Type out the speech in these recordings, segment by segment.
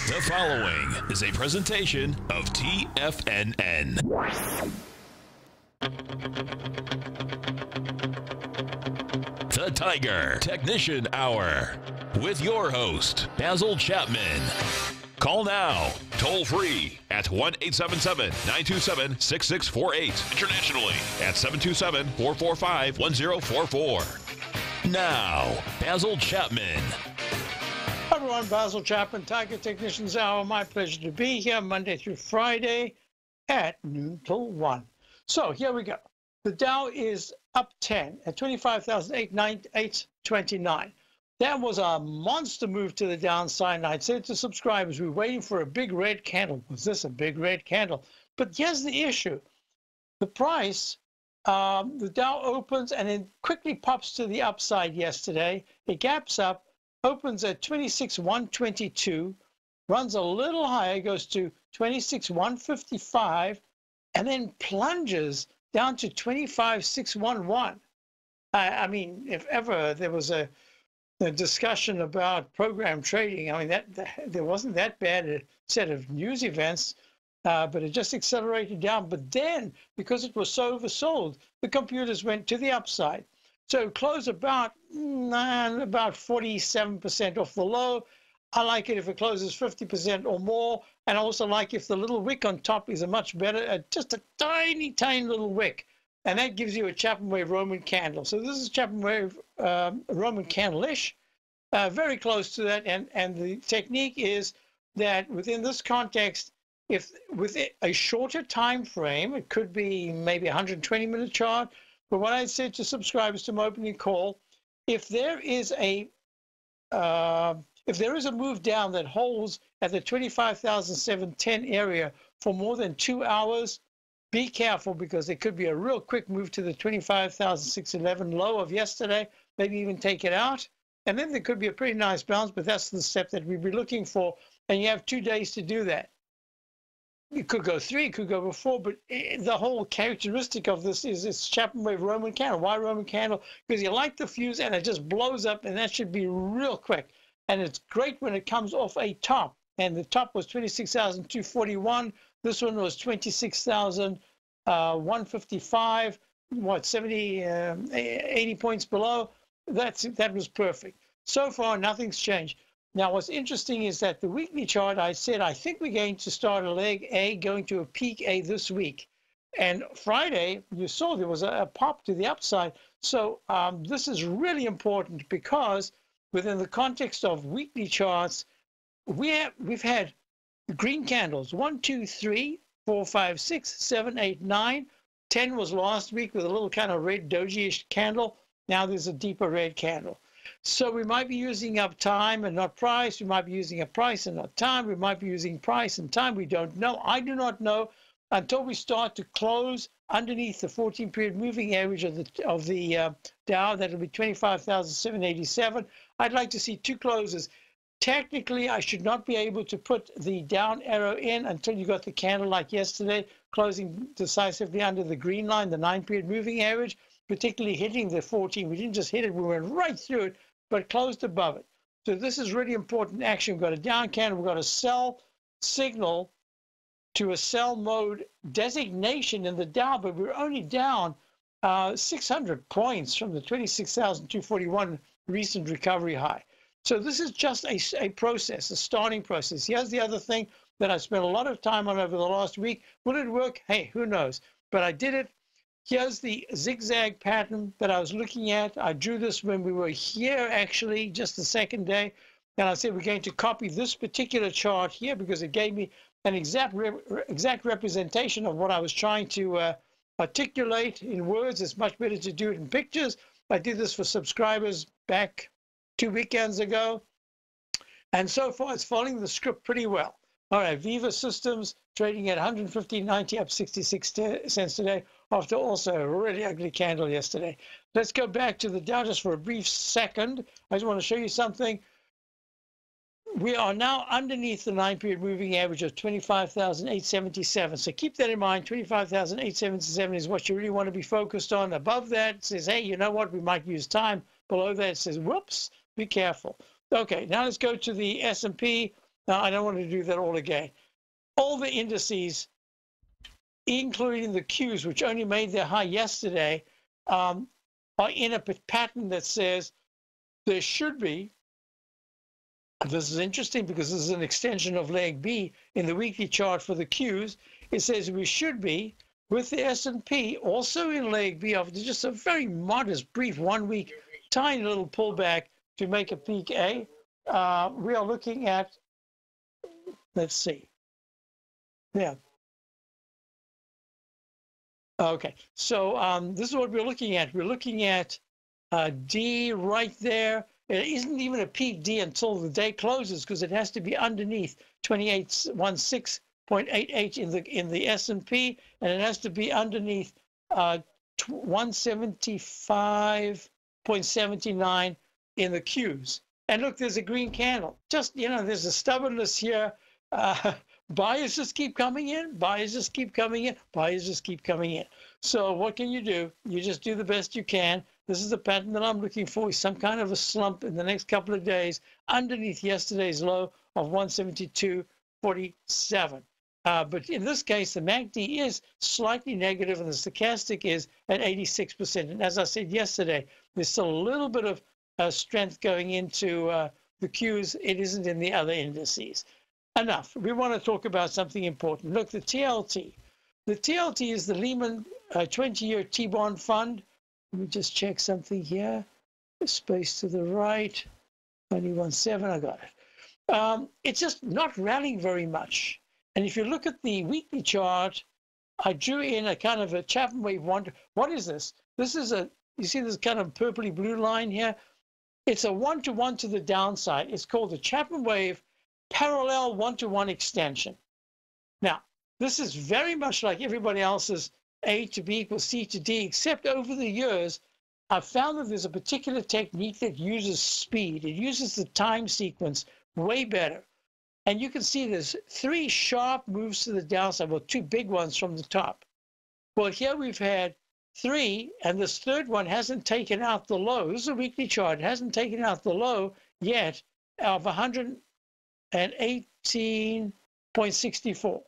The following is a presentation of TFNN. The Tiger Technician Hour with your host, Basil Chapman. Call now, toll free at 1-877-927-6648. Internationally at 727-445-1044. Now, Basil Chapman. Hi everyone, Basil Chapman, Tiger Technicians Hour. My pleasure to be here Monday through Friday at noon till 1. So here we go. The Dow is up 10 at 25,829. That was a monster move to the downside. And I'd said to subscribers, we're waiting for a big red candle. Was this a big red candle? But here's the issue. The price, the Dow opens and then quickly pops to the upside yesterday. It gaps up, opens at 26,122, runs a little higher, goes to 26,155, and then plunges down to 25,611. I mean, if ever there was a discussion about program trading, I mean, there wasn't that bad a set of news events, but it just accelerated down. But then, because it was so oversold, the computers went to the upside. So close about 47% off the low. I like it if it closes 50% or more. And I also like if the little wick on top is a much better, just a tiny, tiny little wick. And that gives you a Chapman wave Roman candle. So this is Chapman wave Roman candle-ish, very close to that. And the technique is that within this context, if with a shorter time frame, it could be maybe 120-minute chart. But what I said to subscribers to my opening call, if there is a move down that holds at the 25,710 area for more than 2 hours, be careful, because there could be a real quick move to the 25,611 low of yesterday, maybe even take it out. And then there could be a pretty nice bounce, but that's the step that we'd be looking for. And you have 2 days to do that. It could go 3, it could go 4, but the whole characteristic of this is it's Chapman wave Roman candle. Why Roman candle? Because you light the fuse and it just blows up, and that should be real quick. And it's great when it comes off a top. And the top was 26,241. This one was 26,155. What, 70, 80 points below? That was perfect. So far, nothing's changed. Now, what's interesting is that the weekly chart, I said, I think we're going to start a leg A, going to a peak A this week. And Friday, you saw there was a pop to the upside. So this is really important, because within the context of weekly charts, we've had green candles, 1, 2, 3, 4, 5, 6, 7, 8, 9. 10 was last week with a little kind of red doji-ish candle. Now there's a deeper red candle. So we might be using up time and not price. We might be using a price and not time. We might be using price and time. We don't know. I do not know until we start to close underneath the 14-period moving average of the Dow. That'll be 25,787. I'd like to see 2 closes. Technically, I should not be able to put the down arrow in until you got the candle like yesterday, closing decisively under the green line, the 9-period moving average, particularly hitting the 14. We didn't just hit it, we went right through it, but closed above it. So this is really important action. We've got a down candle, we've got a sell signal to a sell mode designation in the Dow, but we're only down 600 points from the 26,241 recent recovery high. So this is just a process, a starting process. Here's the other thing that I spent a lot of time on over the last week. Will it work? Hey, who knows? But I did it. Here's the zigzag pattern that I was looking at. I drew this when we were here, actually, just the second day. And I said we're going to copy this particular chart here because it gave me an exact representation of what I was trying to articulate in words. It's much better to do it in pictures. I did this for subscribers back 2 weekends ago. And so far, it's following the script pretty well. All right, Viva Systems trading at 115.90, up 66 cents today, after also a really ugly candle yesterday. Let's go back to the Dow just for a brief second. I just want to show you something. We are now underneath the 9-period moving average of 25,877. So keep that in mind. 25,877 is what you really want to be focused on. Above that, it says, hey, you know what? We might use time. Below that, it says, whoops, be careful. Okay, now let's go to the S&P. Now, I don't want to do that all again. All the indices, including the Qs, which only made their high yesterday, are in a pattern that says there should be, this is interesting because this is an extension of leg B in the weekly chart for the Qs. It says we should be, with the S&P also in leg B, after just a very modest, brief 1 week, tiny little pullback to make a peak A. We are looking at, let's see. Yeah. Okay, so this is what we're looking at. We're looking at D right there. It isn't even a peak D until the day closes because it has to be underneath 2816.88 in the S&P, and it has to be underneath 175.79 in the Qs. And look, there's a green candle. Just, there's a stubbornness here. Buyers just keep coming in, buyers just keep coming in, buyers just keep coming in. So what can you do? You just do the best you can. This is the pattern that I'm looking for, some kind of a slump in the next couple of days underneath yesterday's low of 172.47. But in this case, the MACD is slightly negative and the stochastic is at 86%. And as I said yesterday, there's still a little bit of strength going into the Qs. It isn't in the other indices. Enough. We want to talk about something important. Look, the TLT. The TLT is the Lehman 20-year T-bond fund. Let me just check something here. Space to the right. 21.7, I got it. It's just not rallying very much. And if you look at the weekly chart, I drew in a kind of a Chapman wave one. What is this? This is you see this kind of purpley blue line here? It's a one-to-one to the downside. It's called the Chapman wave parallel one-to-one extension. Now, this is very much like everybody else's A to B equals C to D, except over the years, I've found that there's a particular technique that uses speed. It uses the time sequence way better. And you can see there's 3 sharp moves to the downside, well, 2 big ones from the top. Well, here we've had 3, and this third one hasn't taken out the low. This is a weekly chart. It hasn't taken out the low yet of 118.64.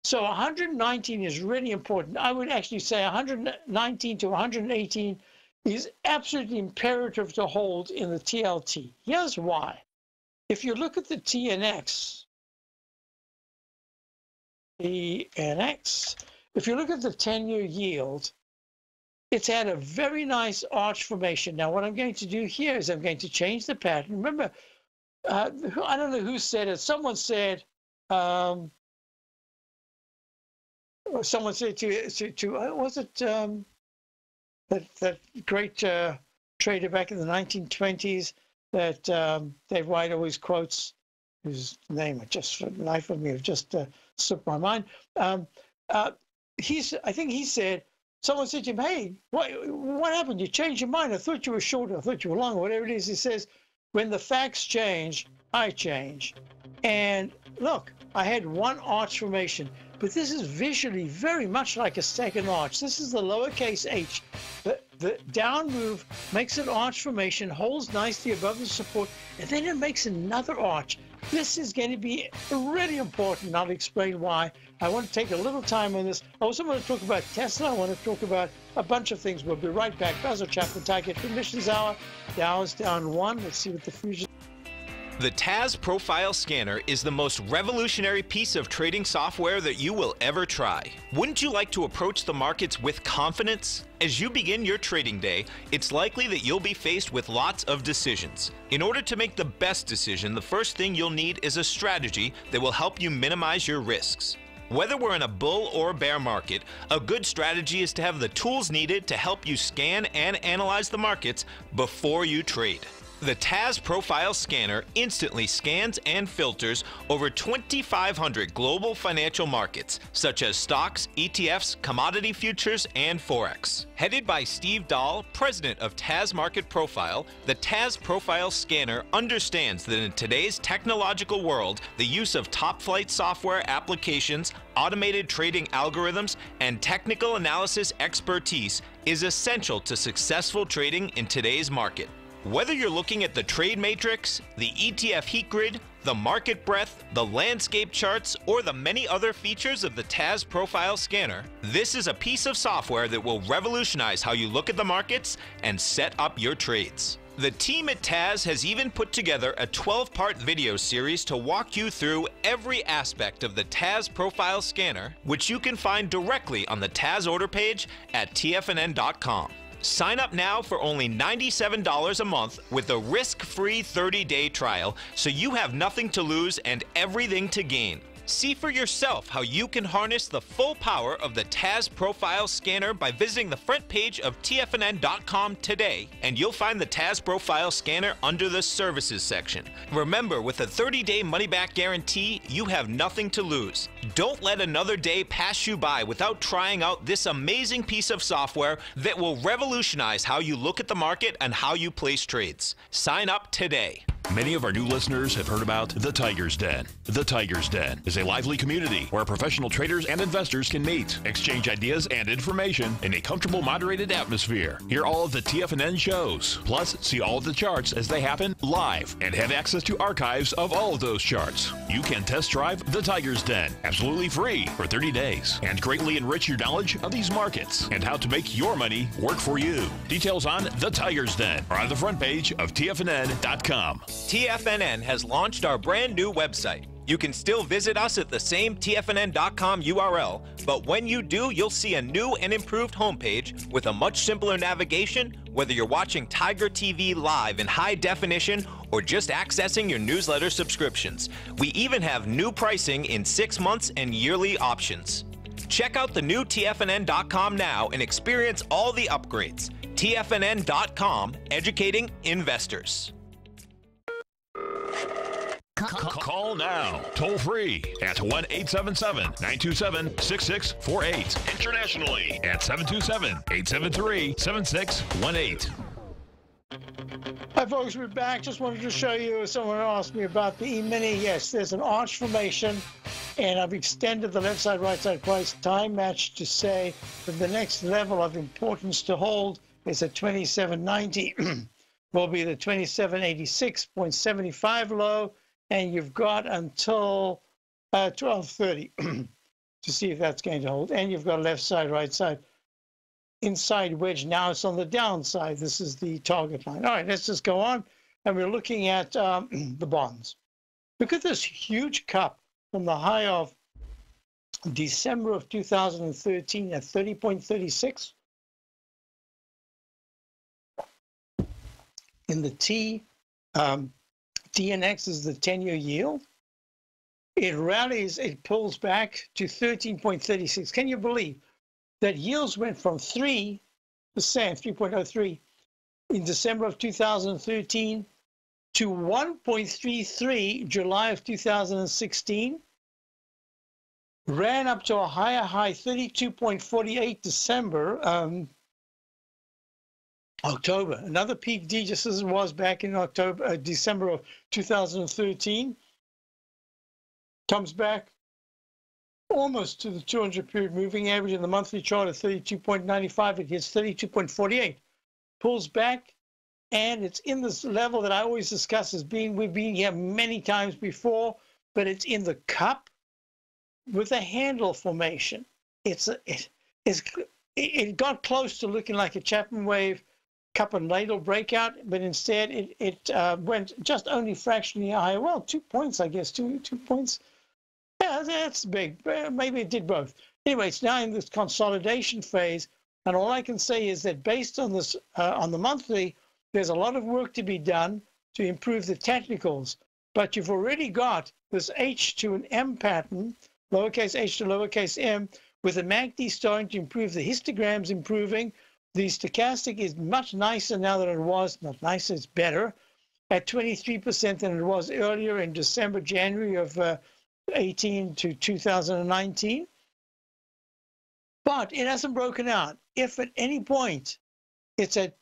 So 119 is really important. I would actually say 119 to 118 is absolutely imperative to hold in the TLT. Here's why. If you look at the TNX, if you look at the 10-year yield, it's had a very nice arch formation. Now, what I'm going to do here is I'm going to change the pattern. Remember, I don't know who said it. Someone said to was it that great trader back in the 1920s that Dave White always quotes, whose name just for the life of me have just slipped my mind. I think he said, someone said to him, "Hey, what happened? You changed your mind. I thought you were short. I thought you were long," or whatever it is. He says, "When the facts change, I change." And look, I had one arch formation, but this is visually very much like a second arch. This is the lowercase h. The down move makes an arch formation, holds nicely above the support, and then it makes another arch. This is going to be really important. I'll explain why. I want to take a little time on this. I also want to talk about Tesla. I want to talk about a bunch of things. We'll be right back. Basil Chapman, Tiger Conditions Hour. Dow is down 1. Let's see what the future. The TAS Profile Scanner is the most revolutionary piece of trading software that you will ever try. Wouldn't you like to approach the markets with confidence? As you begin your trading day, it's likely that you'll be faced with lots of decisions. In order to make the best decision, the first thing you'll need is a strategy that will help you minimize your risks. Whether we're in a bull or bear market, a good strategy is to have the tools needed to help you scan and analyze the markets before you trade. The TAS Profile Scanner instantly scans and filters over 2,500 global financial markets, such as stocks, ETFs, commodity futures, and Forex. Headed by Steve Dahl, president of TAS Market Profile, the TAS Profile Scanner understands that in today's technological world, the use of top-flight software applications, automated trading algorithms, and technical analysis expertise is essential to successful trading in today's market. Whether you're looking at the trade matrix, the ETF heat grid, the market breadth, the landscape charts, or the many other features of the TAS Profile Scanner, this is a piece of software that will revolutionize how you look at the markets and set up your trades. The team at TAS has even put together a 12-part video series to walk you through every aspect of the TAS Profile Scanner, which you can find directly on the TAS order page at TFNN.com. Sign up now for only $97 a month with a risk-free 30-day trial, so you have nothing to lose and everything to gain. See for yourself how you can harness the full power of the TAS Profile Scanner by visiting the front page of TFNN.com today, and you'll find the TAS Profile Scanner under the Services section. Remember, with a 30-day money-back guarantee, you have nothing to lose. Don't let another day pass you by without trying out this amazing piece of software that will revolutionize how you look at the market and how you place trades. Sign up today. Many of our new listeners have heard about the Tiger's Den. The Tiger's Den is a lively community where professional traders and investors can meet, exchange ideas and information in a comfortable, moderated atmosphere. Hear all of the TFNN shows, plus see all of the charts as they happen live and have access to archives of all of those charts. You can test drive the Tiger's Den absolutely free for 30 days and greatly enrich your knowledge of these markets and how to make your money work for you. Details on the Tiger's Den are on the front page of TFNN.com. TFNN has launched our brand new website. You can still visit us at the same TFNN.com URL, but when you do, you'll see a new and improved homepage with a much simpler navigation, whether you're watching Tiger TV live in high definition or just accessing your newsletter subscriptions. We even have new pricing in 6 months and yearly options. Check out the new TFNN.com now and experience all the upgrades. TFNN.com, educating investors. Call now, toll free at 1-877-927-6648. Internationally at 727-873-7618. Hi folks, we're back. Just wanted to show you, someone asked me about the E-mini. Yes, there's an arch formation, and I've extended the left side, right side price time match to say that the next level of importance to hold is at 27.90. Will be the 27.86.75 low, and you've got until 12:30 to see if that's going to hold. And you've got left side, right side, inside wedge. Now it's on the downside. This is the target line. All right, let's just go on, and we're looking at the bonds. Look at this huge cup from the high of December of 2013 at 30.36. In the TNX is the 10-year yield. It rallies, it pulls back to 13.36. Can you believe that yields went from 3%, 3.03 in December of 2013 to 1.33 July of 2016, ran up to a higher high 32.48 December, October, another peak D just as it was back in December of 2013, comes back almost to the 200-period moving average in the monthly chart at 32.95. It hits 32.48, pulls back, and it's in this level that I always discuss as being, we've been here many times before, but it's in the cup with a handle formation. It got close to looking like a Chapman wave cup and ladle breakout, but instead it went just only fractionally higher. Well, 2 points, I guess, two points. Yeah, that's big. Maybe it did both. Anyway, it's now in this consolidation phase, and all I can say is that based on this, on the monthly, there's a lot of work to be done to improve the technicals, but you've already got this H to an M pattern, lowercase h to lowercase m, with the MACD starting to improve, the histograms improving. The stochastic is much nicer now than it was, not nicer, it's better, at 23% than it was earlier in December, January of 18 to 2019. But it hasn't broken out. If at any point it's at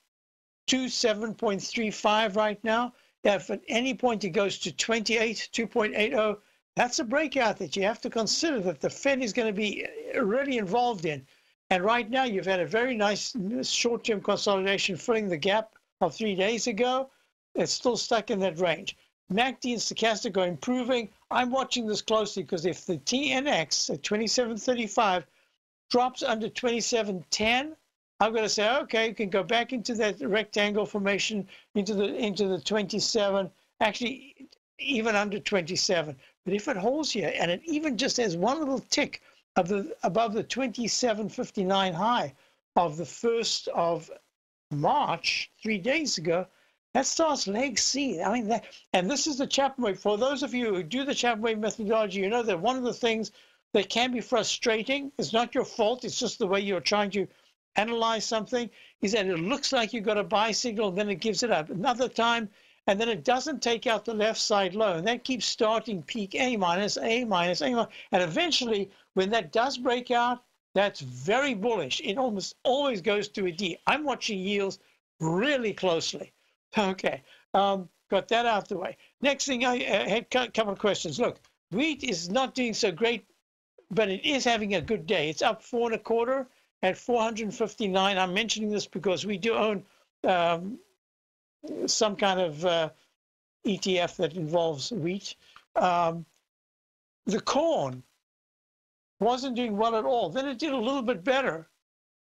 27.35 right now, if at any point it goes to 28, 2.80, that's a breakout that you have to consider that the Fed is going to be really involved in. And right now, you've had a very nice short-term consolidation filling the gap of 3 days ago. It's still stuck in that range. MACD and stochastic are improving. I'm watching this closely because if the TNX at 27.35 drops under 27.10, I'm going to say, okay, you can go back into that rectangle formation, into the 27, actually even under 27. But if it holds here and it even just has one little tick above the 27.59 high of the 1st of March, 3 days ago, that starts leg C. I mean, and this is the Chapman wave. For those of you who do the Chapman wave methodology, you know that one of the things that can be frustrating, it's not your fault, it's just the way you're trying to analyze something, is that it looks like you've got a buy signal, and then it gives it up another time, and then it doesn't take out the left side low, and that keeps starting peak A minus, A minus, A minus, and eventually, when that does break out, that's very bullish. It almost always goes to a D. I'm watching yields really closely. Okay, got that out the way. Next thing, I had a couple of questions. Look, wheat is not doing so great, but it is having a good day. It's up 4 1/4 at 459. I'm mentioning this because we do own some kind of ETF that involves wheat. The corn wasn't doing well at all. Then it did a little bit better.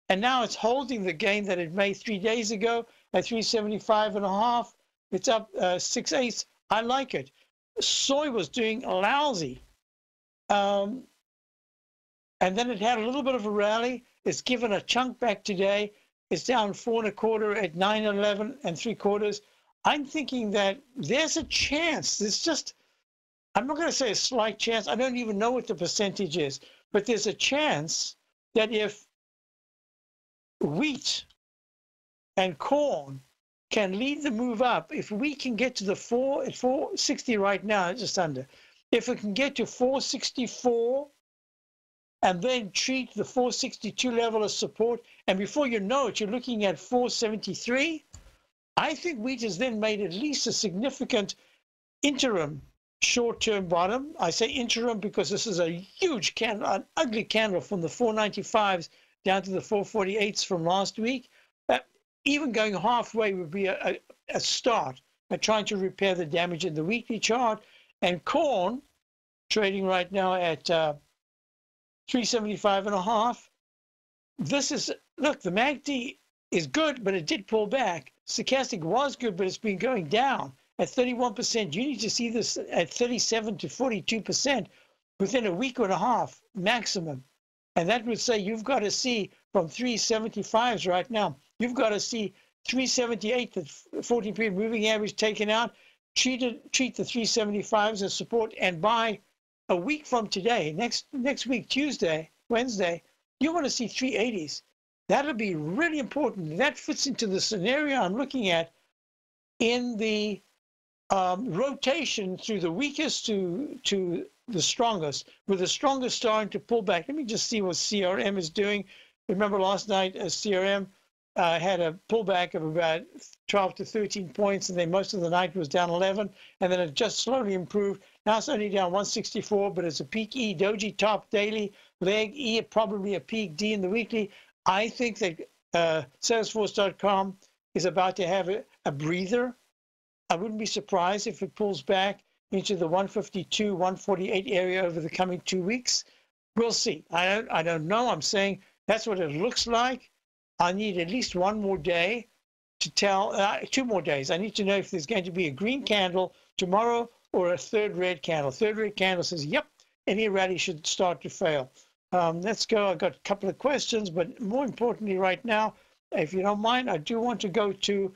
And now it's holding the gain that it made 3 days ago at 375.5. It's up 6/8. I like it. Soy was doing lousy. And then it had a little bit of a rally. It's given a chunk back today. It's down 4 1/4 at 9.11 3/4. I'm thinking that there's a chance. It's just, I'm not going to say a slight chance. I don't even know what the percentage is. But there's a chance that if wheat and corn can lead the move up, if we can get to the 460 right now, just under, if it can get to 464 and then treat the 462 level as support, and before you know it, you're looking at 473, I think wheat has then made at least a significant interim short-term bottom. I say interim because this is a huge candle, an ugly candle from the 495s down to the 448s from last week. Even going halfway would be a start at trying to repair the damage in the weekly chart. And corn trading right now at 375.5. This is, look, the MACD is good, but it did pull back. Stochastic was good, but it's been going down at 31%. You need to see this at 37 to 42% within a week and a half maximum. And that would say you've got to see from 375s right now, you've got to see 378, the 14-period moving average taken out, treat the 375s as support, and by a week from today, next week, Tuesday, Wednesday, you want to see 380s. That'll be really important. That fits into the scenario I'm looking at in the rotation through the weakest to the strongest, with the strongest starting to pull back. Let me just see what CRM is doing. Remember last night, CRM had a pullback of about 12 to 13 points, and then most of the night was down 11, and then it just slowly improved. Now it's only down 164, but it's a peak E, doji top daily, leg E, probably a peak D in the weekly. I think that Salesforce.com is about to have a breather. I wouldn't be surprised if it pulls back into the 152, 148 area over the coming 2 weeks. We'll see. I don't know. I'm saying that's what it looks like. I need at least one more day to tell, 2 more days. I need to know if there's going to be a green candle tomorrow or a third red candle. Third red candle says, yep, any rally should start to fail. Let's go. I've got a couple of questions, but more importantly right now, if you don't mind, I do want to go to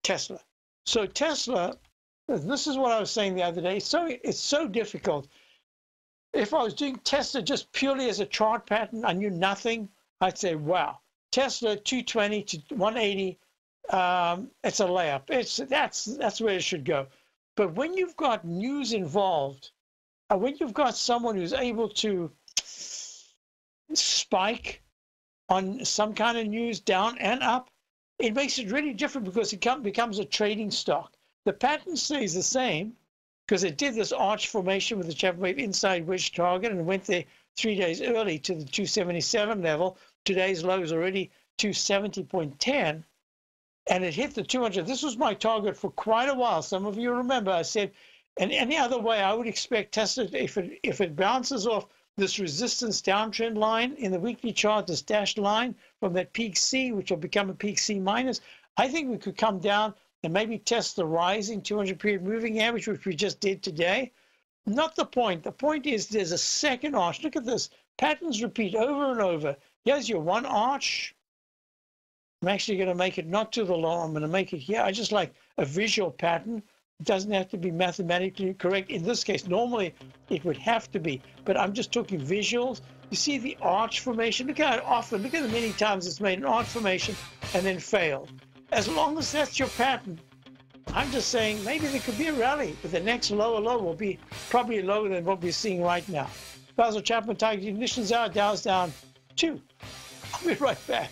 Tesla. So Tesla, this is what I was saying the other day. So it's so difficult. If I was doing Tesla just purely as a chart pattern, I knew nothing, I'd say, wow, Tesla 220 to 180, it's a layup. That's where it should go. But when you've got news involved, when you've got someone who's able to spike on some kind of news down and up, it makes it really different because it becomes a trading stock. The pattern stays the same because it did this arch formation with the Chapman wave inside wedge target and went there 3 days early to the 277 level. Today's low is already 270.10. and it hit the 200. This was my target for quite a while. Some of you remember I said, and any other way I would expect Tesla, if it bounces off this resistance downtrend line in the weekly chart, this dashed line from that peak C, which will become a peak C minus, I think we could come down and maybe test the rising 200 period moving average, which we just did today. Not the point. The point is there's a second arch. Look at this. Patterns repeat over and over. Here's your one arch. I'm actually going to make it not to the low. I'm going to make it here. I just like a visual pattern. It doesn't have to be mathematically correct. In this case, normally it would have to be, but I'm just talking visuals. You see the arch formation. Look how often, look at the many times it's made an arch formation and then failed. As long as that's your pattern, I'm just saying maybe there could be a rally, but the next lower low will be probably lower than what we're seeing right now. Basil Chapman, Tiger Ignition's out, Dow's down 2. I'll be right back.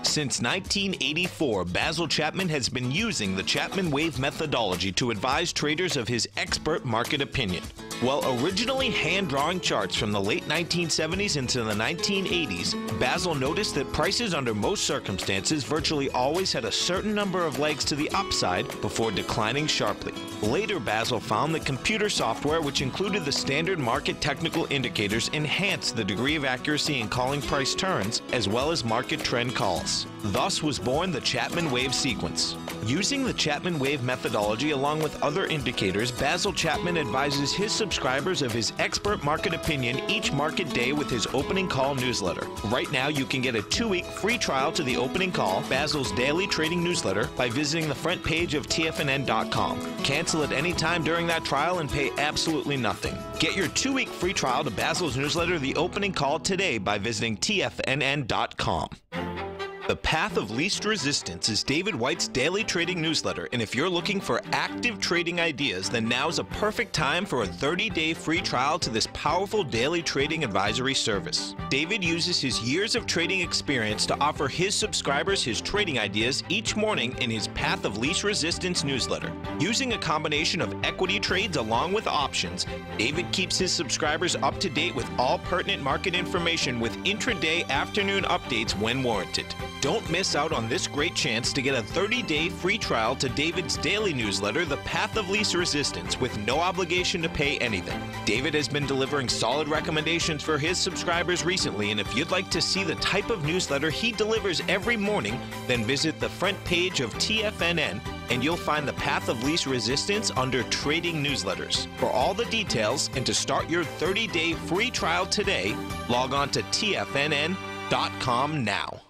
Since 1984, Basil Chapman has been using the Chapman Wave methodology to advise traders of his expert market opinion. While originally hand-drawing charts from the late 1970s into the 1980s, Basil noticed that prices under most circumstances virtually always had a certain number of legs to the upside before declining sharply. Later, Basil found that computer software, which included the standard market technical indicators, enhanced the degree of accuracy in calling price turns, as well as market trend calls. Thus was born the Chapman Wave sequence. Using the Chapman Wave methodology along with other indicators, Basil Chapman advises his subscribers of his expert market opinion each market day with his opening call newsletter. Right now, you can get a 2-week free trial to the opening call, Basil's daily trading newsletter, by visiting the front page of TFNN.com. Cancel at any time during that trial and pay absolutely nothing. Get your 2-week free trial to Basil's newsletter, The Opening Call, today by visiting TFNN.com. The Path of Least Resistance is David White's daily trading newsletter, and if you're looking for active trading ideas, then now's a perfect time for a 30-day free trial to this powerful daily trading advisory service. David uses his years of trading experience to offer his subscribers his trading ideas each morning in his Path of Least Resistance newsletter. Using a combination of equity trades along with options, David keeps his subscribers up to date with all pertinent market information with intraday afternoon updates when warranted. Don't miss out on this great chance to get a 30-day free trial to David's daily newsletter, The Path of Least Resistance, with no obligation to pay anything. David has been delivering solid recommendations for his subscribers recently, and if you'd like to see the type of newsletter he delivers every morning, then visit the front page of TFNN and you'll find the Path of Least Resistance under Trading Newsletters. For all the details and to start your 30-day free trial today, log on to TFNN.com now.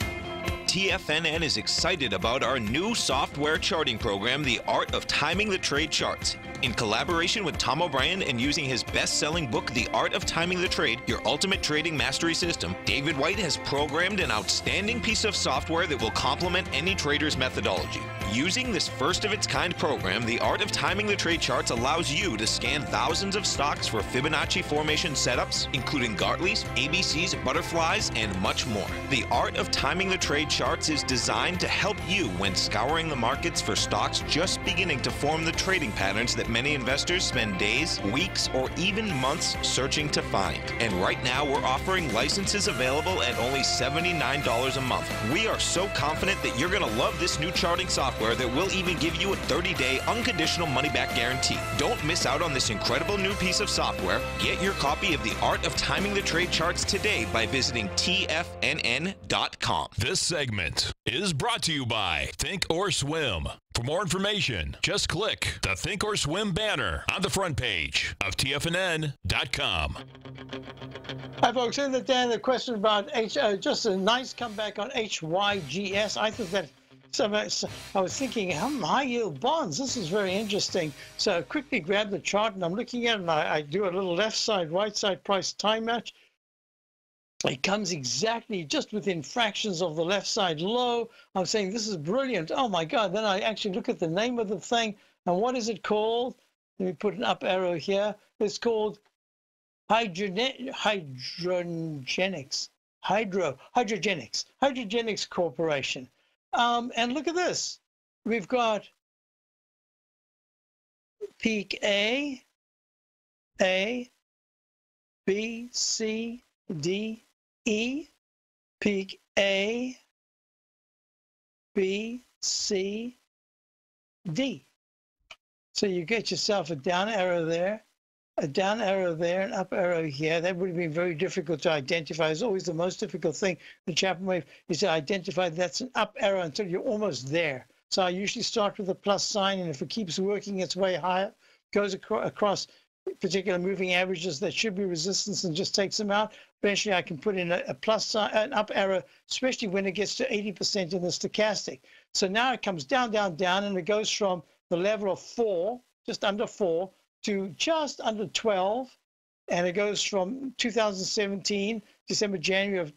TFNN is excited about our new software charting program, The Art of Timing the Trade Charts. In collaboration with Tom O'Brien and using his best-selling book, The Art of Timing the Trade, Your Ultimate Trading Mastery System, David White has programmed an outstanding piece of software that will complement any trader's methodology. Using this first-of-its-kind program, The Art of Timing the Trade Charts allows you to scan thousands of stocks for Fibonacci formation setups, including Gartley's, ABC's, butterflies, and much more. The Art of Timing the Trade Charts is designed to help you when scouring the markets for stocks just beginning to form the trading patterns that many investors spend days, weeks, or even months searching to find. And right now, we're offering licenses available at only $79 a month. We are so confident that you're going to love this new charting software that will even give you a 30-day unconditional money-back guarantee. Don't miss out on this incredible new piece of software. Get your copy of The Art of Timing the Trade Charts today by visiting TFNN.com. This segment is brought to you by Think or Swim. For more information, just click the Think or Swim banner on the front page of TFNN.com. Hi, folks. In the question about just a nice comeback on HYGS. I thought that I was thinking, high-yield bonds. This is very interesting. So I quickly grabbed the chart, and I'm looking at it, and I do a little left side, right side price time match. It comes exactly just within fractions of the left side low. I'm saying this is brilliant. Oh, my God. Then I actually look at the name of the thing. And what is it called? Let me put an up arrow here. It's called Hydrogenics Corporation. And look at this. We've got peak A, B, C, D, E, peak A, B, C, D. So you get yourself a down arrow there, a down arrow there, an up arrow here. That would have been very difficult to identify. It's always the most difficult thing, the Chapman wave, is to identify that's an up arrow until you're almost there. So I usually start with a plus sign, and if it keeps working its way higher, goes across particular moving averages that should be resistance and just takes them out. Eventually I can put in a plus sign, an up arrow, especially when it gets to 80% in the stochastic. So now it comes down, down, down, and it goes from the level of 4, just under 4, to just under 12, and it goes from 2017, January of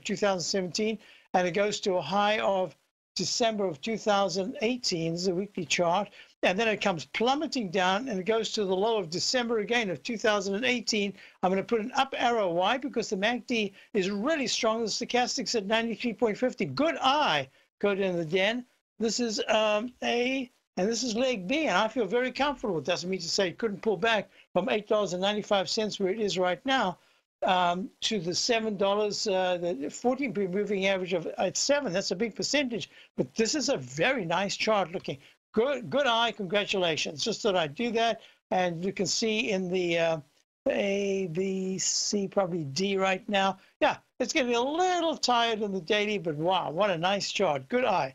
2017, and it goes to a high of December of 2018, is a weekly chart, and then it comes plummeting down, and it goes to the low of December again of 2018. I'm going to put an up arrow. Why? Because the MACD is really strong. The stochastic's at 93.50. Good eye. Go down the den. This is A, and this is leg B, and I feel very comfortable. It doesn't mean to say it couldn't pull back from $8.95 where it is right now to the $7, the 14-period moving average of at 7. That's a big percentage, but this is a very nice chart looking. Good eye, congratulations. Just thought I'd do that, and you can see in the A, B, C, probably D right now. Yeah, it's getting a little tired in the daily, but wow, what a nice chart. Good eye.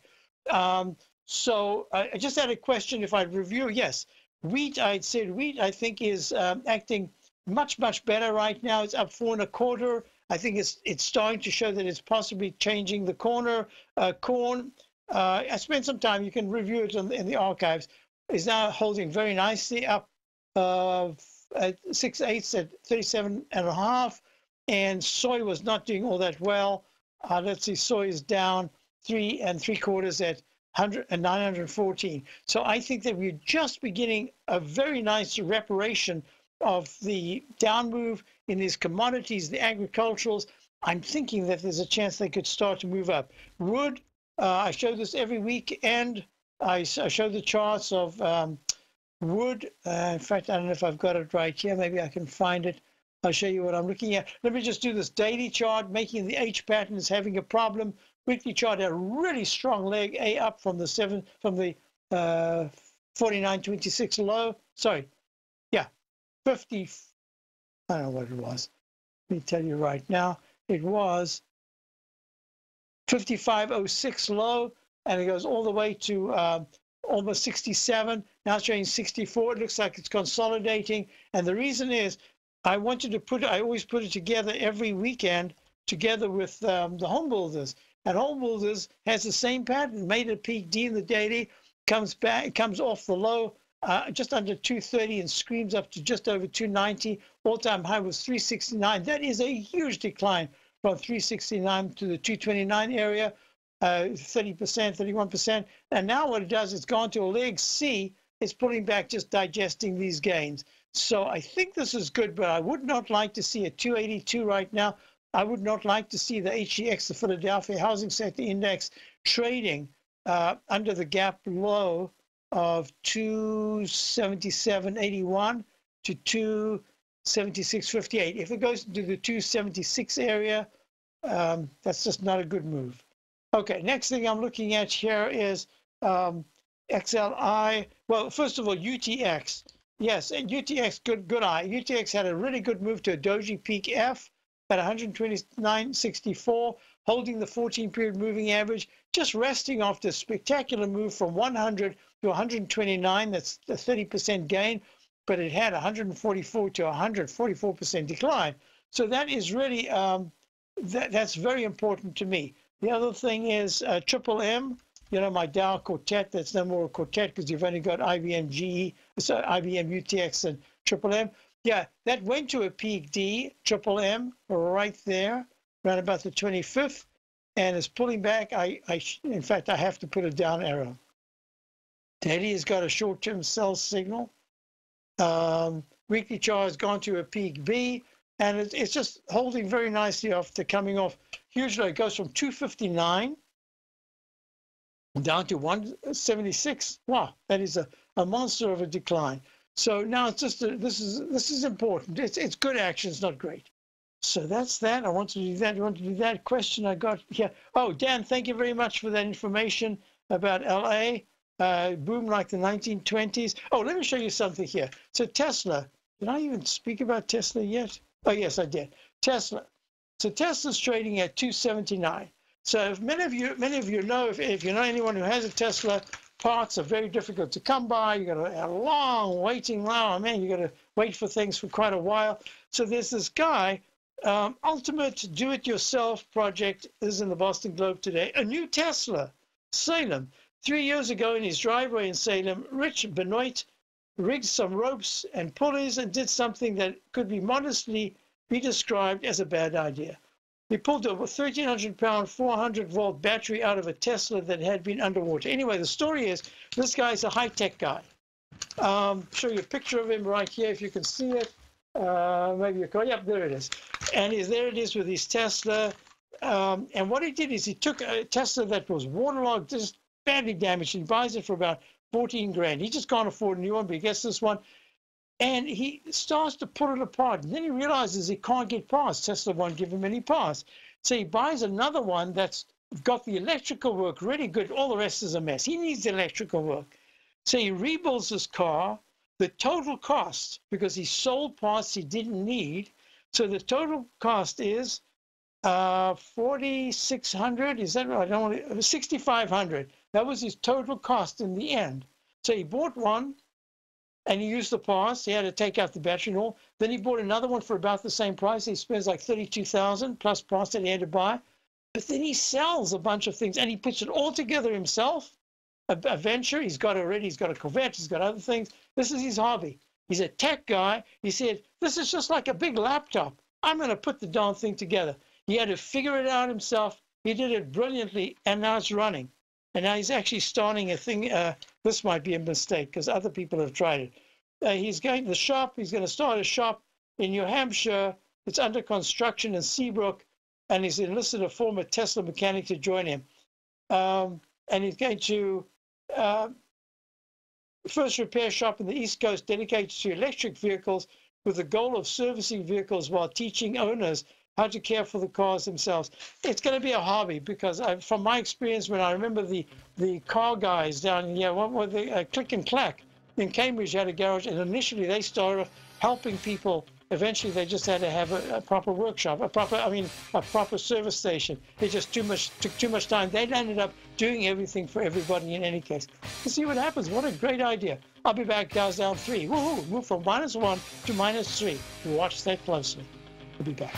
So I just had a question if I'd review. Yes, wheat, I'd said wheat, I think, is acting much, much better right now. It's up 4 1/4. I think it's starting to show that it's possibly changing the corner. Corn, I spent some time, you can review it in the archives, is now holding very nicely up at 6/8 at 37.5. And soy was not doing all that well. Let's see, soy is down 3 3/4 at 914. So I think that we're just beginning a very nice reparation of the down move in these commodities, the agriculturals. I'm thinking that there's a chance they could start to move up. Wood, I show this every week, and I show the charts of wood. In fact, I don't know if I've got it right here. Maybe I can find it. I'll show you what I'm looking at. Let me just do this daily chart, making the H pattern is having a problem. Weekly chart had a really strong leg A up from the 49.26 low. Sorry, yeah, 50. I don't know what it was. Let me tell you right now. It was 55.06 low, and it goes all the way to almost 67. Now it's showing 64. It looks like it's consolidating, and the reason is I wanted to I always put it together every weekend together with the home builders. And Home Builders has the same pattern, made a peak D in the daily, comes back, comes off the low just under 230 and screams up to just over 290. All-time high was 369. That is a huge decline from 369 to the 229 area, 30%, 31%. And now what it does, it's gone to a leg C. It's pulling back, just digesting these gains. So I think this is good, but I would not like to see a 282 right now. I would not like to see the HEX, the Philadelphia Housing Sector Index, trading under the gap low of 277.81 to 276.58. If it goes into the 276 area, that's just not a good move. Okay, next thing I'm looking at here is XLI. Well, first of all, UTX. Yes, and UTX, good eye. UTX had a really good move to a doji peak F at 129.64, holding the 14-period moving average, just resting after a spectacular move from 100 to 129. That's a 30% gain, but it had 144 to 144% decline. So that is really, that's very important to me. The other thing is Triple M, you know, my Dow quartet. That's no more a quartet because you've only got IBM GE, so IBM UTX and Triple M. Yeah, that went to a peak D, Triple M, right there, around about the 25th, and is pulling back. In fact, I have to put a down arrow. Daily has got a short-term sell signal. Weekly chart has gone to a peak B, and it's just holding very nicely after coming off huge low. It goes from 259 down to 176. Wow, that is a monster of a decline. So now it's just this is important. It's good action. It's not great. So that's that. I want to do that. You want to do that? Question I got here. Oh, Dan, thank you very much for that information about LA. Boom like the 1920s. Oh, let me show you something here. So Tesla. Did I even speak about Tesla yet? Oh, yes, I did. Tesla. So Tesla's trading at 279. So if many of you know, if you know anyone who has a Tesla, parts are very difficult to come by. You got a long waiting line. Oh, man, you got to wait for things for quite a while. So there's this guy, Ultimate Do-It-Yourself Project is in the Boston Globe today. A new Tesla, Salem. 3 years ago in his driveway in Salem, Rich Benoit rigged some ropes and pulleys and did something that could be modestly be described as a bad idea. He pulled a 1,300-pound, 400-volt battery out of a Tesla that had been underwater. Anyway, the story is this guy's a high-tech guy. Show you a picture of him right here if you can see it. Maybe you can. Yep, there it is. And there it is with his Tesla. And what he did is he took a Tesla that was waterlogged, just badly damaged. He buys it for about 14 grand. He just can't afford a new one, but he gets this one. And he starts to pull it apart. And then he realizes he can't get parts. Tesla won't give him any parts. So he buys another one that's got the electrical work really good. All the rest is a mess. He needs the electrical work. So he rebuilds his car. The total cost, because he sold parts he didn't need, so the total cost is $4,600. Is that right? I don't want to, $6,500. That was his total cost in the end. So he bought one, and he used the parts. He had to take out the battery and all. Then he bought another one for about the same price. He spends like $32,000 plus parts that he had to buy. But then he sells a bunch of things, and he puts it all together himself. A venture. He's got a Corvette. He's got other things. This is his hobby. He's a tech guy. He said, this is just like a big laptop. I'm going to put the darn thing together. He had to figure it out himself. He did it brilliantly, and now it's running. And now he's actually starting a thing. This might be a mistake because other people have tried it. He's going to the shop. He's going to start a shop in New Hampshire. It's under construction in Seabrook, and he's enlisted a former Tesla mechanic to join him. And he's going to first repair shop in the East Coast dedicated to electric vehicles with the goal of servicing vehicles while teaching owners how to care for the cars themselves. It's going to be a hobby because from my experience, when I remember the car guys down here, what were the Click and Clack in Cambridge had a garage, and initially they started helping people. Eventually, they just had to have a proper workshop, a proper service station. It just took too much time. They ended up doing everything for everybody in any case. You see what happens. What a great idea. I'll be back. Dow's down 3. Woohoo! Move from -1 to -3. Watch that closely. We'll be back.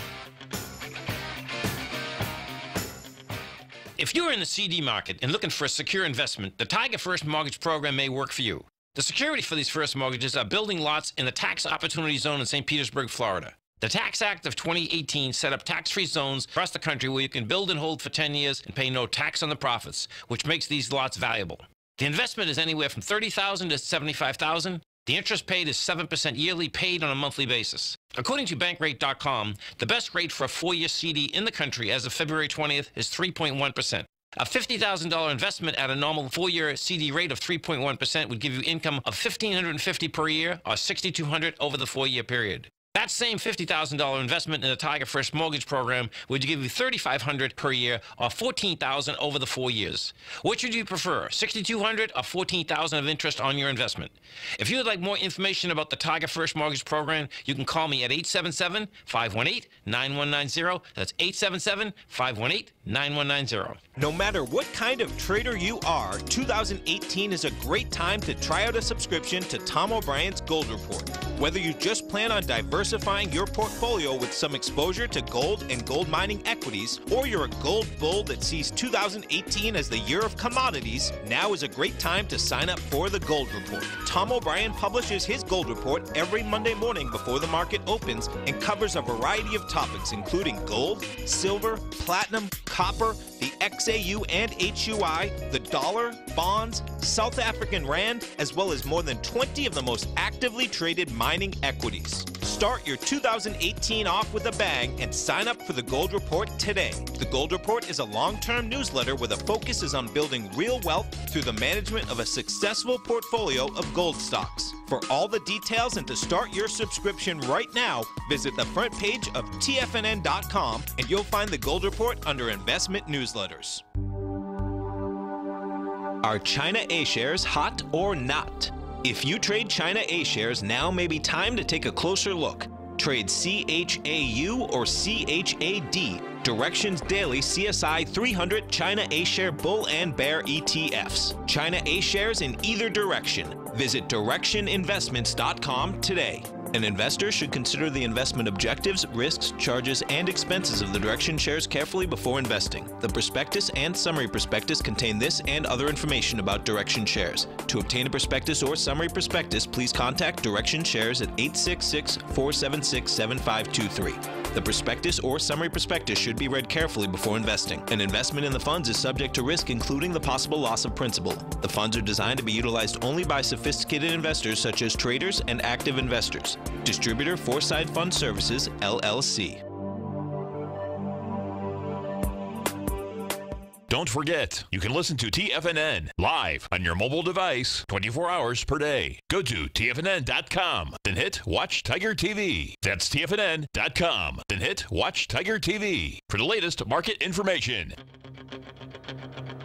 If you're in the CD market and looking for a secure investment, the Tiger First Mortgage Program may work for you. The security for these first mortgages are building lots in the tax opportunity zone in St. Petersburg, Florida. The Tax Act of 2018 set up tax-free zones across the country where you can build and hold for 10 years and pay no tax on the profits, which makes these lots valuable. The investment is anywhere from $30,000 to $75,000. The interest paid is 7% yearly, paid on a monthly basis. According to Bankrate.com, the best rate for a 4-year CD in the country as of February 20th is 3.1%. A $50,000 investment at a normal 4-year CD rate of 3.1% would give you income of $1,550 per year or $6,200 over the 4-year period. That same $50,000 investment in the Tiger First Mortgage Program would give you $3,500 per year or $14,000 over the 4 years. Which would you prefer, $6,200 or $14,000 of interest on your investment? If you would like more information about the Tiger First Mortgage Program, you can call me at 877-518-9190. That's 877-518-9190. No matter what kind of trader you are, 2018 is a great time to try out a subscription to Tom O'Brien's Gold Report. Whether you just plan on diversifying your portfolio with some exposure to gold and gold mining equities, or you're a gold bull that sees 2018 as the year of commodities, now is a great time to sign up for the Gold Report. Tom O'Brien publishes his Gold Report every Monday morning before the market opens and covers a variety of topics including gold, silver, platinum, copper, the XAU and HUI, the dollar, bonds, South African rand, as well as more than 20 of the most actively traded mining equities. Start your 2018 off with a bang and sign up for the Gold Report today. The Gold Report is a long-term newsletter where the focus is on building real wealth through the management of a successful portfolio of gold stocks. For all the details and to start your subscription right now, visit the front page of TFNN.com and you'll find the Gold Report under Investment Newsletters. Are China A-shares hot or not? If you trade China A-shares, now may be time to take a closer look. Trade CHAU or CHAD, Directions Daily CSI 300 China A-share Bull and Bear ETFs. China A-shares in either direction. Visit directioninvestments.com today. An investor should consider the investment objectives, risks, charges, and expenses of the Direction shares carefully before investing. The prospectus and summary prospectus contain this and other information about Direction shares. To obtain a prospectus or summary prospectus, please contact Direction shares at 866-476-7523. The prospectus or summary prospectus should be read carefully before investing. An investment in the funds is subject to risk, including the possible loss of principal. The funds are designed to be utilized only by sophisticated investors such as traders and active investors. Distributor Foreside Fund Services, LLC. Don't forget, you can listen to TFNN live on your mobile device 24 hours per day. Go to TFNN.com, then hit Watch Tiger TV. That's TFNN.com, then hit Watch Tiger TV for the latest market information.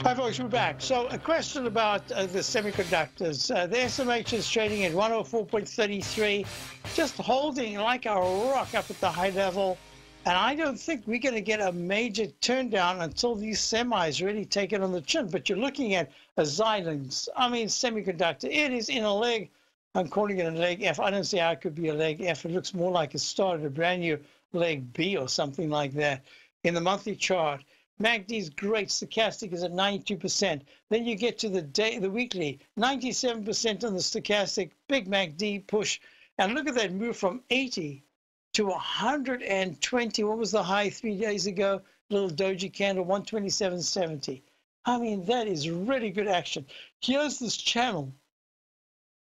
Hi, folks, we're back. So a question about the semiconductors. The SMH is trading at 104.33, just holding like a rock up at the high level. And I don't think we're going to get a major turn down until these semis really take it on the chin. But you're looking at a Xilinx, semiconductor. It is in a leg. I'm calling it a leg F. I don't see how it could be a leg F. It looks more like it started a brand new leg B or something like that. In the monthly chart, MACD is great. Stochastic is at 92%. Then you get to the weekly, 97% on the stochastic. Big MACD push. And look at that move from 80 to 120. What was the high 3 days ago? Little doji candle, 127.70. I mean, that is really good action. Here's this channel,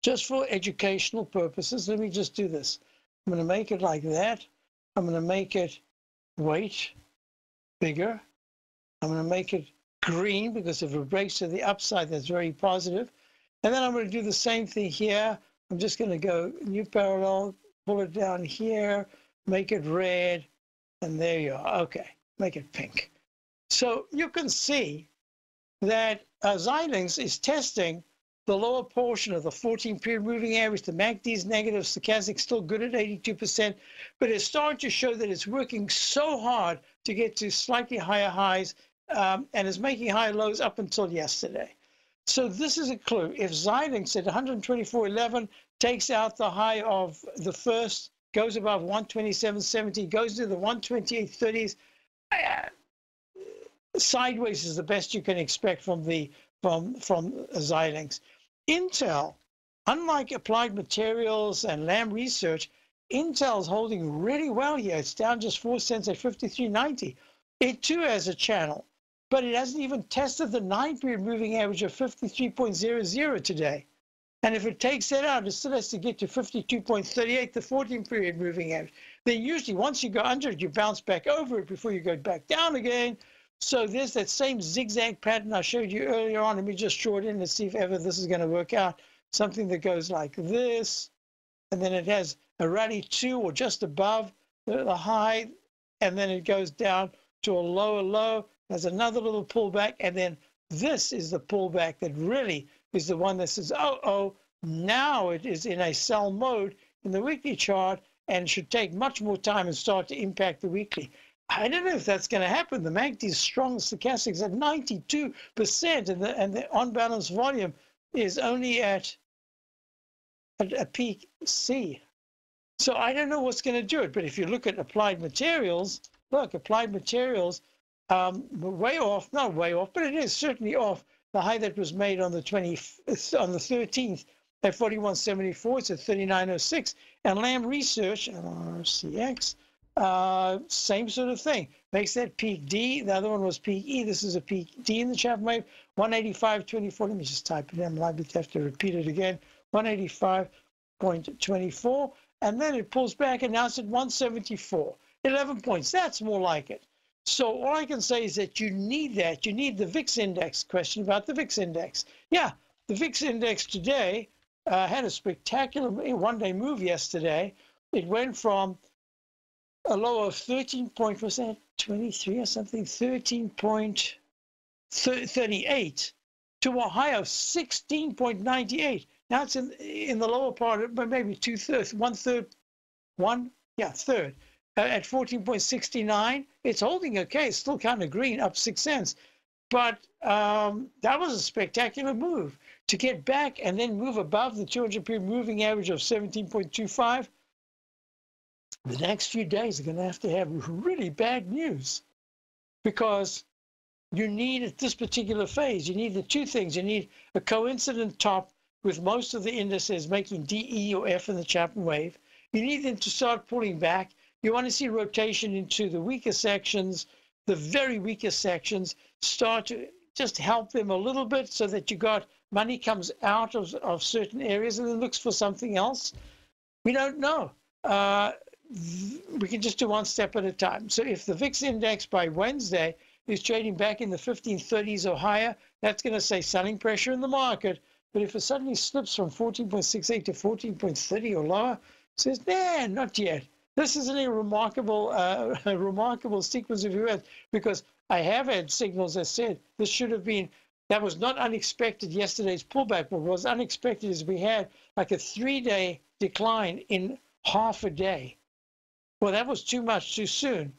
just for educational purposes. Let me just do this. I'm going to make it like that. I'm going to make it bigger. I'm going to make it green because if it breaks to the upside, that's very positive. And then I'm going to do the same thing here. I'm just going to go new parallel, pull it down here, make it red, and there you are. Okay, make it pink. So you can see that Xilinx is testing the lower portion of the 14-period moving average. The MACD is negative, stochastic still good at 82%, but it's starting to show that it's working so hard to get to slightly higher highs and is making higher lows up until yesterday. So this is a clue. If Xilinx at 124.11 takes out the high of the first, goes above 127.70, goes to the 128.30s, sideways is the best you can expect from Xilinx. Intel, unlike Applied Materials and Lam Research, Intel's holding really well here. It's down just 4 cents at 53.90. It too has a channel, but it hasn't even tested the 9-period moving average of 53.00 today. And if it takes that out, it still has to get to 52.38, the 14-period moving average. Then usually once you go under it, you bounce back over it before you go back down again. So there's that same zigzag pattern I showed you earlier on. Let me just draw it in and see if ever this is going to work out. Something that goes like this, and then it has a rally to or just above the high, and then it goes down to a lower low. There's another little pullback, and then this is the pullback that really is the one that says, oh, now it is in a sell mode in the weekly chart and should take much more time and start to impact the weekly. I don't know if that's going to happen. The MACD is strong, stochastic is at 92%, and the on-balance volume is only at a peak C. So I don't know what's going to do it, but if you look at Applied Materials, look, Applied Materials, way off, not way off, but it is certainly off the high that was made on the 13th at 41.74. It's at 39.06. And Lam Research, RCX, same sort of thing. Makes that peak D. The other one was peak E. This is a peak D in the Chapman wave, 185.24. Let me just type it in. I'm liable to have to repeat it again. 185.24. And then it pulls back, and now it's at 174. 11 points. That's more like it. So all I can say is that you need that. You need the VIX index. Question about the VIX index. Yeah, the VIX index today had a spectacular one-day move yesterday. It went from a low of 13.23 or something, 13.38 to a high of 16.98. Now it's in the lower part, but maybe third at 14.69. It's holding okay. It's still kind of green, up 6 cents. But that was a spectacular move. To get back and then move above the 200-period moving average of 17.25, the next few days are going to have really bad news, because you need, at this particular phase, you need the two things. You need a coincident top with most of the indices making D, E, or F in the Chapman wave. You need them to start pulling back. You want to see rotation into the weaker sections, the very weakest sections, start to just help them a little bit so that you got money comes out of certain areas and then looks for something else. We don't know. We can just do one step at a time. So if the VIX index by Wednesday is trading back in the 1530s or higher, that's going to say selling pressure in the market. But if it suddenly slips from 14.68 to 14.30 or lower, it says, nah, not yet. This isn't a remarkable sequence of events, because I have had signals that said this should have been, that was not unexpected, yesterday's pullback. What was unexpected is we had like a 3-day decline in half a day. Well, that was too much too soon.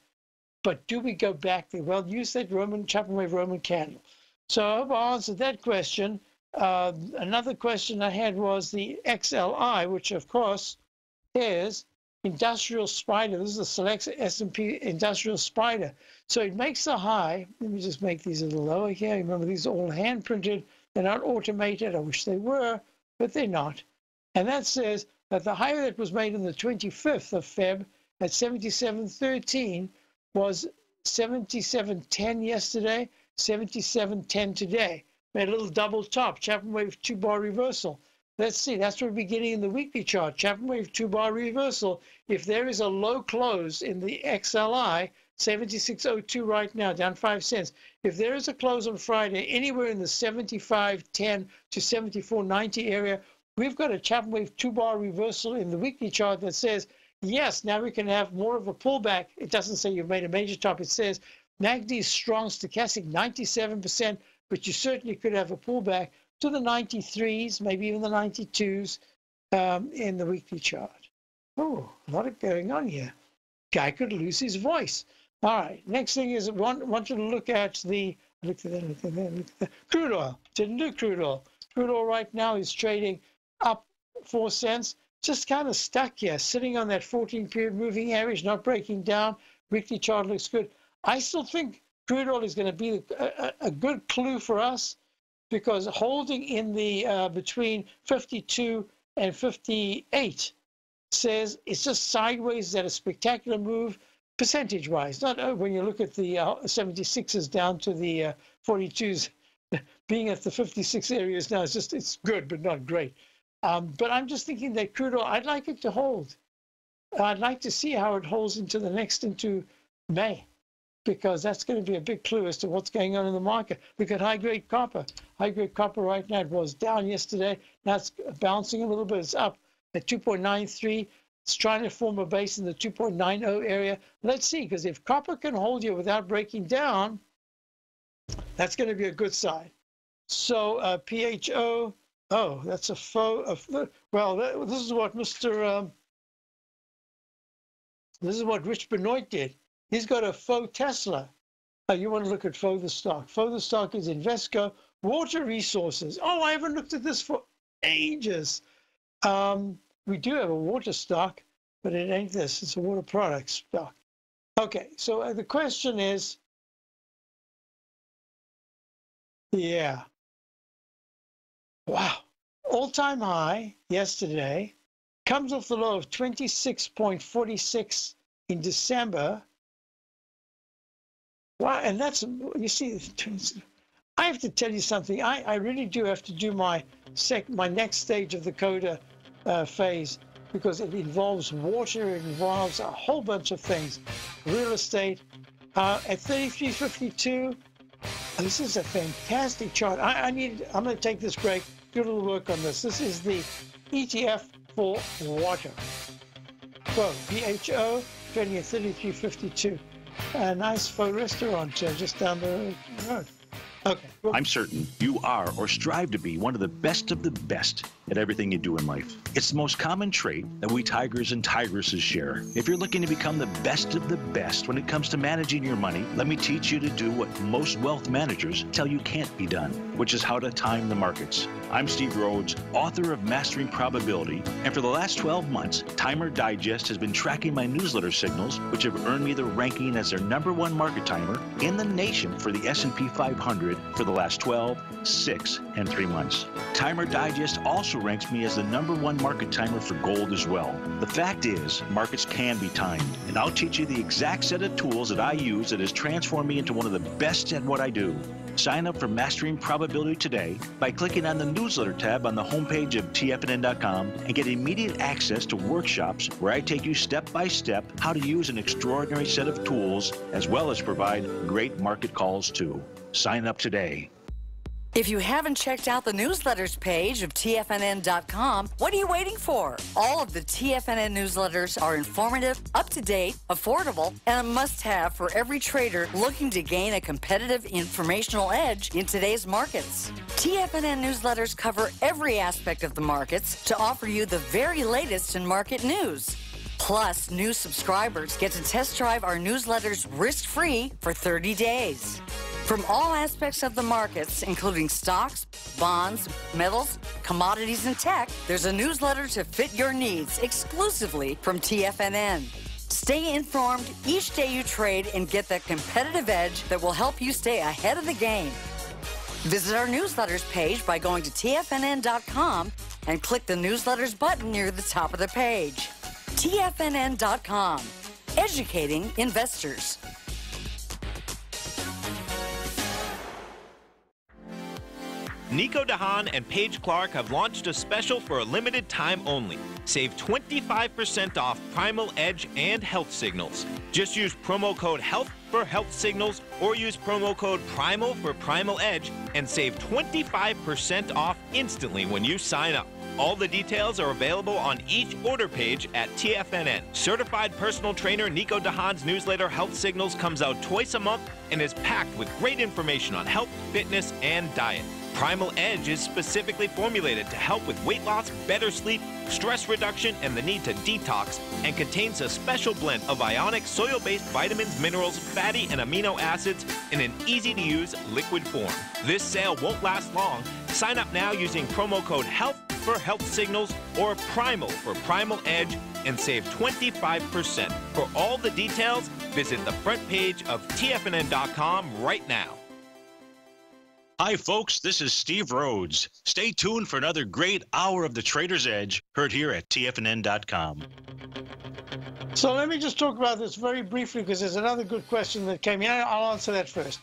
But do we go back there? Well, use that Chapman wave Roman candle. So I hope I answered that question. Another question I had was the XLI, which of course is Industrial Spider. This is the select S&P Industrial Spider. So it makes a high. Let me just make these a little lower here. Remember, these are all hand printed. They're not automated. I wish they were, but they're not. And that says that the high that was made on the 25th of Feb at 77.13 was 77.10 yesterday, 77.10 today. Made a little double top, Chapman wave 2-bar reversal. Let's see, that's what we're beginning in the weekly chart, Chapman wave 2-bar reversal. If there is a low close in the XLI, 76.02 right now, down 5 cents. If there is a close on Friday, anywhere in the 75.10 to 74.90 area, we've got a Chapman wave 2-bar reversal in the weekly chart that says, yes, now we can have more of a pullback. It doesn't say you've made a major top. It says MACD's strong stochastic 97%, but you certainly could have a pullback to the 93s, maybe even the 92s in the weekly chart. Oh, a lot of going on here. Guy could lose his voice. All right, next thing is I want you to look at the, look at that, crude oil. Didn't do crude oil. Crude oil right now is trading up 4 cents. Just kind of stuck here, sitting on that 14-period moving average, not breaking down. Weekly chart looks good. I still think crude oil is going to be a good clue for us, because holding in the between 52 and 58 says it's just sideways at a spectacular move percentage-wise. Not when you look at the 76s down to the 42s, being at the 56 areas now, it's good but not great. But I'm just thinking that crude oil, I'd like it to hold. I'd like to see how it holds into May, because that's going to be a big clue as to what's going on in the market. Look at high-grade copper. High-grade copper right now, it was down yesterday. Now it's bouncing a little bit. It's up at 2.93. It's trying to form a base in the 2.90 area. Let's see, because if copper can hold you without breaking down, that's going to be a good sign. So PHO, oh, that's a faux. Well, this is what this is what Rich Benoit did. He's got a faux Tesla. You want to look at faux the stock. Faux the stock is Invesco, Water Resources. Oh, I haven't looked at this for ages. We do have a water stock, but it ain't this. It's a water product stock. Okay, so the question is, yeah. Wow. All-time high yesterday, comes off the low of 26.46 in December. Wow, and that's, you see, I have to tell you something. I really do have to do my next stage of the CODA phase, because it involves water, it involves a whole bunch of things. Real estate. At 33.52, This is a fantastic chart. I'm going to take this break, do a little work on this. This is the ETF for water. PHO, trading at 33.52. A nice faux restaurant just down the road. Okay. Well, I'm certain you are or strive to be one of the best at everything you do in life. It's the most common trait that we tigers and tigresses share. If you're looking to become the best of the best when it comes to managing your money, let me teach you to do what most wealth managers tell you can't be done, which is how to time the markets. I'm Steve Rhodes, author of Mastering Probability, and for the last 12 months, Timer Digest has been tracking my newsletter signals, which have earned me the ranking as their #1 market timer in the nation for the S&P 500 for the last 12, 6, and 3 months. Timer Digest also ranks me as the #1 market timer for gold as well. The fact is, markets can be timed, and I'll teach you the exact set of tools that I use that has transformed me into one of the best at what I do. Sign up for Mastering Probability today by clicking on the newsletter tab on the homepage of TFNN.com and get immediate access to workshops where I take you step by step how to use an extraordinary set of tools as well as provide great market calls too. Sign up today. If you haven't checked out the newsletters page of TFNN.com, what are you waiting for? All of the TFNN newsletters are informative, up-to-date, affordable, and a must-have for every trader looking to gain a competitive informational edge in today's markets. TFNN newsletters cover every aspect of the markets to offer you the very latest in market news. Plus, new subscribers get to test drive our newsletters risk-free for 30 days. From all aspects of the markets, including stocks, bonds, metals, commodities, and tech, there's a newsletter to fit your needs exclusively from TFNN. Stay informed each day you trade and get that competitive edge that will help you stay ahead of the game. Visit our newsletters page by going to TFNN.com and click the newsletters button near the top of the page. TFNN.com, educating investors. Nico DeHaan and Paige Clark have launched a special for a limited time only. Save 25% off Primal Edge and Health Signals. Just use promo code HEALTH for Health Signals or use promo code PRIMAL for Primal Edge and save 25% off instantly when you sign up. All the details are available on each order page at TFNN. Certified personal trainer Nico DeHaan's newsletter Health Signals comes out twice a month and is packed with great information on health, fitness, and diet. Primal Edge is specifically formulated to help with weight loss, better sleep, stress reduction, and the need to detox, and contains a special blend of ionic soil-based vitamins, minerals, fatty, and amino acids in an easy-to-use liquid form. This sale won't last long. Sign up now using promo code HEALTH for Health Signals or PRIMAL for Primal Edge and save 25%. For all the details, visit the front page of TFNN.com right now. Hi, folks. This is Steve Rhodes. Stay tuned for another great hour of the Trader's Edge, heard here at TFNN.com. So let me just talk about this very briefly because there's another good question that came in. I'll answer that first.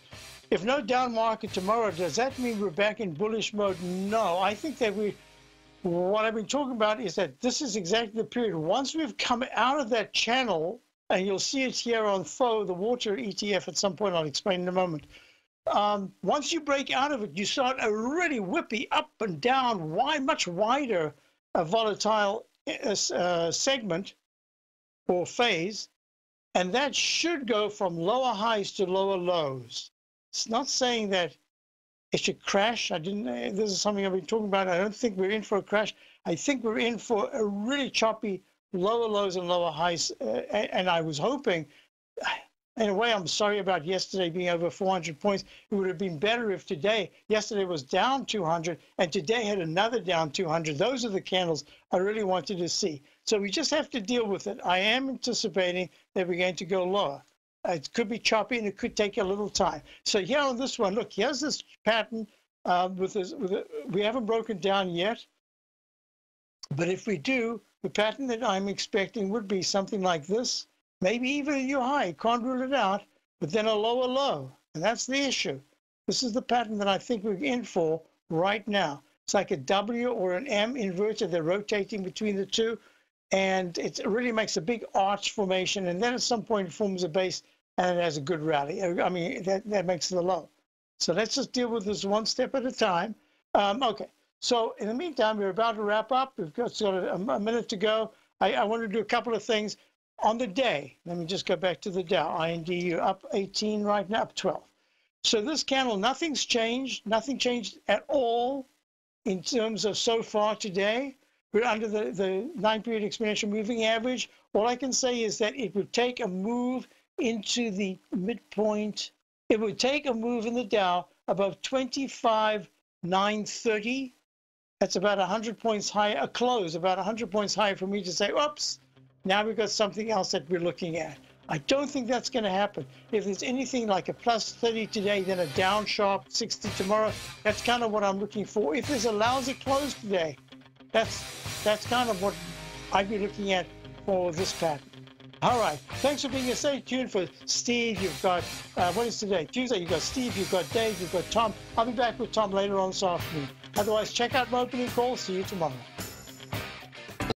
If no down market tomorrow, does that mean we're back in bullish mode? No. I think that what I've been talking about is that this is exactly the period. Once we've come out of that channel, and you'll see it here on FO, the water ETF at some point, I'll explain in a moment. Once you break out of it, you start a really whippy up and down, much wider volatile segment or phase, and that should go from lower highs to lower lows. It's not saying that it should crash. This is something I've been talking about. I don't think we're in for a crash. I think we're in for a really choppy lower lows and lower highs, and I was hoping. In a way, I'm sorry about yesterday being over 400 points. It would have been better if yesterday was down 200, and today had another down 200. Those are the candles I really wanted to see. So we just have to deal with it. I am anticipating that we're going to go lower. It could be choppy, and it could take a little time. So here on this one, look, here's this pattern. We haven't broken down yet. But if we do, the pattern that I'm expecting would be something like this. Maybe even a new high, can't rule it out, but then a lower low. And that's the issue. This is the pattern that I think we're in for right now. It's like a W or an M inverted. They're rotating between the two. And it really makes a big arch formation. And then at some point it forms a base and it has a good rally. I mean, that makes the low. So let's just deal with this one step at a time. Okay. So in the meantime, we're about to wrap up. We've got sort of a minute to go. I want to do a couple of things on the day. Let me just go back to the Dow. INDU up 18 right now, up 12. So this candle, nothing's changed. Nothing changed at all in terms of so far today. We're under the 9-period exponential moving average. All I can say is that it would take a move into the midpoint. It would take a move in the Dow above 25,930. That's about 100 points higher, a close about 100 points higher for me to say, oops, now we've got something else that we're looking at. I don't think that's going to happen. If there's anything like a plus 30 today, then a down sharp 60 tomorrow, that's kind of what I'm looking for. If there's a lousy close today, that's kind of what I'd be looking at for this pattern. All right. Thanks for being here. Stay tuned for Steve. You've got, what is today? Tuesday. You've got Steve. You've got Dave. You've got Tom. I'll be back with Tom later on this afternoon. Otherwise, check out my opening call. See you tomorrow.